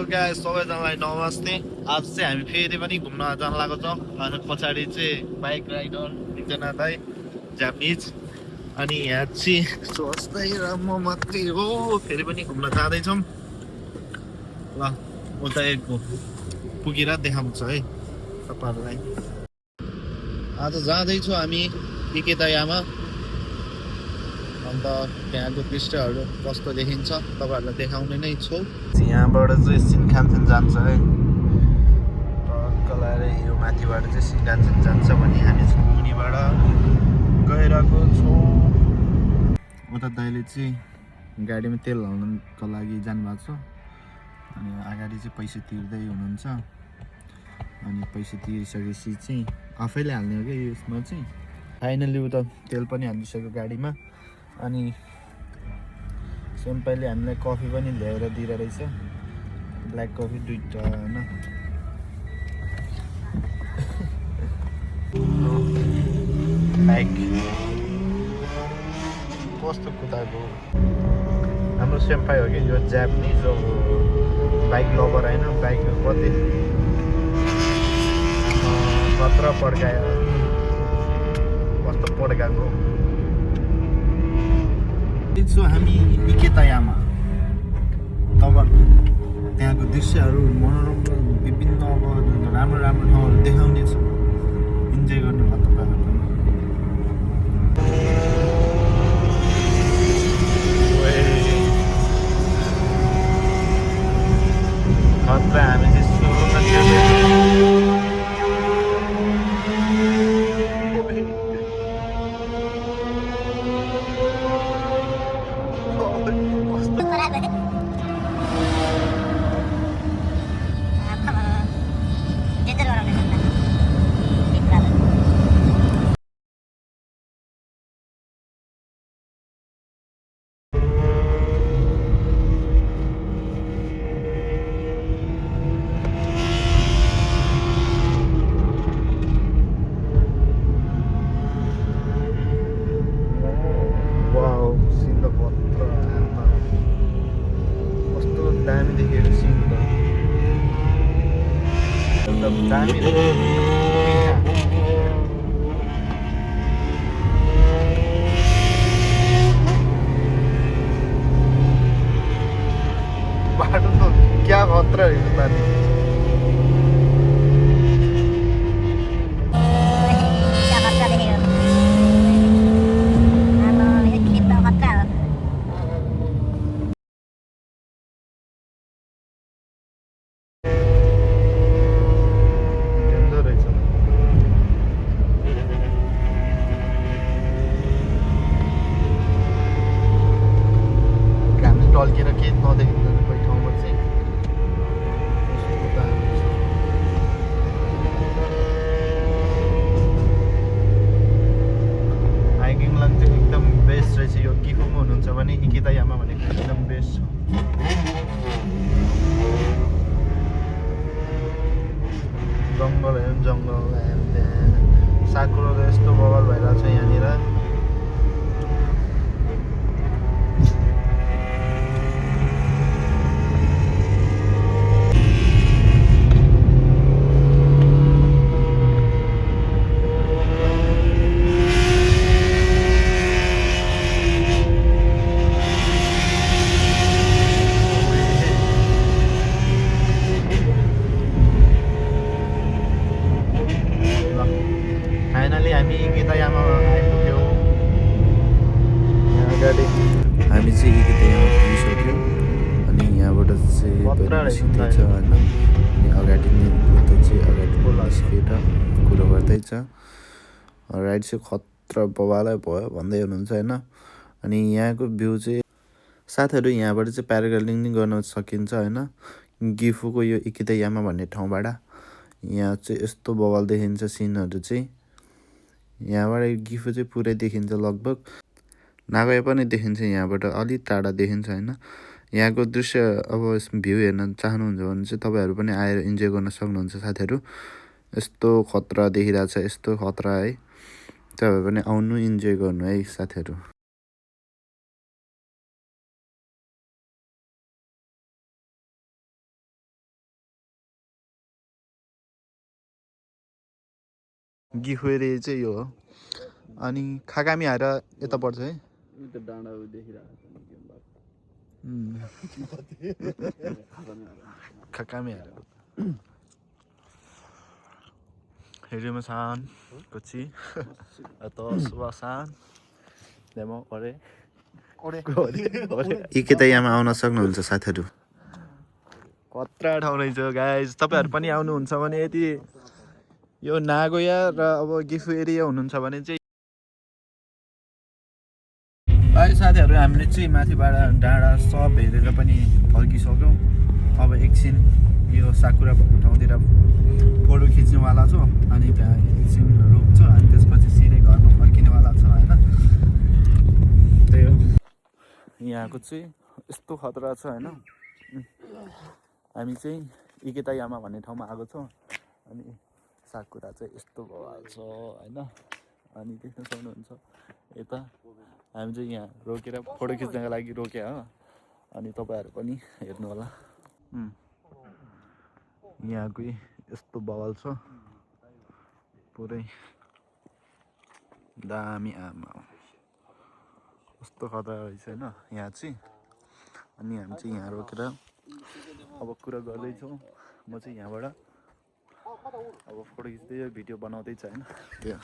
Guys सबैजनालाई नमस्ते। आज चाहिँ हामी फेरि पनि घुम्न जान लागेको छौँ। अनि पछाडि चाहिँ बाइक राइडर एकजना दाइ जापानिज, अनि यहाँ चाहिँ सोच्दै र म मात्रै हो। फेरि पनि घुम्न जाँदैछौँ। ल उता पुगेर देखाउँछ है तपाईँहरूलाई। आज जाँदैछु हामी इकेतायामा। अन्त त्यहाँको दृश्यहरू कस्तो देखिन्छ तपाईँहरूलाई देखाउने नै छु। यहाँबाट चाहिँ सिनखानसेन जान्छ है, कलाएर यो माथिबाट चाहिँ सिनखानसेन जान्छ भने हामी चाहिँ मुनिबाट गइरहेको छौँ। उता दाइले चाहिँ गाडीमा तेल हाल्नुको लागि जानुभएको छ, अनि अगाडि चाहिँ पैसा तिर्दै हुनुहुन्छ। अनि पैसा तिरिसकेपछि चाहिँ आफैले हाल्ने हो क्या यसमा चाहिँ। फाइनली उता तेल पनि हालिसक्यो गाडीमा। अनि सेम्पाइले हामीलाई कफी पनि ल्याएर दिएर रहेछ, ब्ल्याक कफी 2टा होइन। बाइक कस्तो कुदाको हाम्रो सेम्पाई हो कि यो जापानिज बाइक लभर होइन। बाइक कति खतरा पड्कायो, कस्तो पड्काएको। छु हामी इकेतायामा। तपाईँहरू त्यहाँको दृश्यहरू मनोरम र विभिन्न अब राम्रो राम्रो ठाउँहरू देखाउने छु। इन्जोय गर्नु भयो तपाईँहरू पनि। खतरा हामी चाहिँ दामी देखेको सिन त एकदम दामी बाटो त क्या खतरा रहेछ माथि। टल्केर केही नदेखिँदैन कोही ठाउँमा चाहिँ। हाइकिङलाई चाहिँ एकदम बेस्ट रहेछ यो। गिफुमा हुनुहुन्छ भने इकेतायामा भनेको एकदम बेस्ट छ। जङ्गल हेर्नु जङ्गल, त्यहाँ साकुरो यस्तो बगल भइरहेको छ यहाँनिर। फाइनली हामी इकेतायामा आइपुग्यौँ। यहाँ अगाडि हामी चाहिँ इकेतायामा पुगिसक्यौँ। अनि यहाँबाट चाहिँ निस्किँदैछ होइन। अनि अगाडि उता चाहिँ अगाडि निस्केर कुरो गर्दैछ। राइड चाहिँ खतरा बवालै भयो भन्दै हुनुहुन्छ होइन। अनि यहाँको भ्यू चाहिँ साथीहरू यहाँबाट चाहिँ प्याराग्लाइडिङ गर्न सकिन्छ होइन, गिफुको यो इकेतायामा भन्ने ठाउँबाट। यहाँ चाहिँ यस्तो बवाल देखिन्छ सिनहरू चाहिँ। यहाँबाट गिफु चाहिँ पुरै देखिन्छ, लगभग नागोया पनि देखिन्छ यहाँबाट, अलिक टाढा देखिन्छ होइन। यहाँको दृश्य अब भ्यू हेर्न चाहनुहुन्छ भने चाहिँ तपाईँहरू पनि आएर इन्जोय गर्न सक्नुहुन्छ साथीहरू। यस्तो खतरा देखिरहेछ, यस्तो खतरा है। तपाईँहरू पनि आउनु, इन्जोय गर्नु है साथीहरू। गिफेरे चाहिँ यो हो अनि खाकामी आएर यता पर्छ है डाँडा देखिरहेको खाकामी आएर हेरिमासान कच्ची atau suasan demo ore इकेतायामा आउन सक्नुहुन्छ साथीहरू कत्रा ठाउँ रहेछ गाइज तपाईँहरू पनि आउनुहुन्छ भने यदि यो नागोया र अब गिफु एरिया हुनुहुन्छ भने चाहिँ है साथीहरू हामीले चाहिँ माथिबाट डाँडा सब हेरेर पनि फर्किसक्यौँ अब एकछिन यो साकुरा भएको ठाउँतिर फोटो खिच्नेवाला छु अनि त्यहाँ एकछिन रोक्छु अनि त्यसपछि सिधै घरमा फर्किनेवाला छ होइन त्यही हो यहाँको चाहिँ यस्तो खतरा छ होइन हामी चाहिँ इकेतायामा भन्ने ठाउँमा आएको छौँ अनि साकुरा चाहिँ यस्तो भएको छ होइन अनि देख्न सक्नुहुन्छ यता हामी चाहिँ यहाँ रोकेर फोटो खिच्नको लागि रोक्यो हो अनि तपाईँहरू पनि हेर्नु होला यहाँको यस्तो बवाल छ पुरै दामी आमा कस्तो खतरा रहेछ होइन यहाँ चाहिँ अनि हामी चाहिँ यहाँ रोकेर अब कुरा गर्दैछौँ म चाहिँ यहाँबाट अब फोटो खिच्दै भिडियो बनाउँदैछ होइन त्यो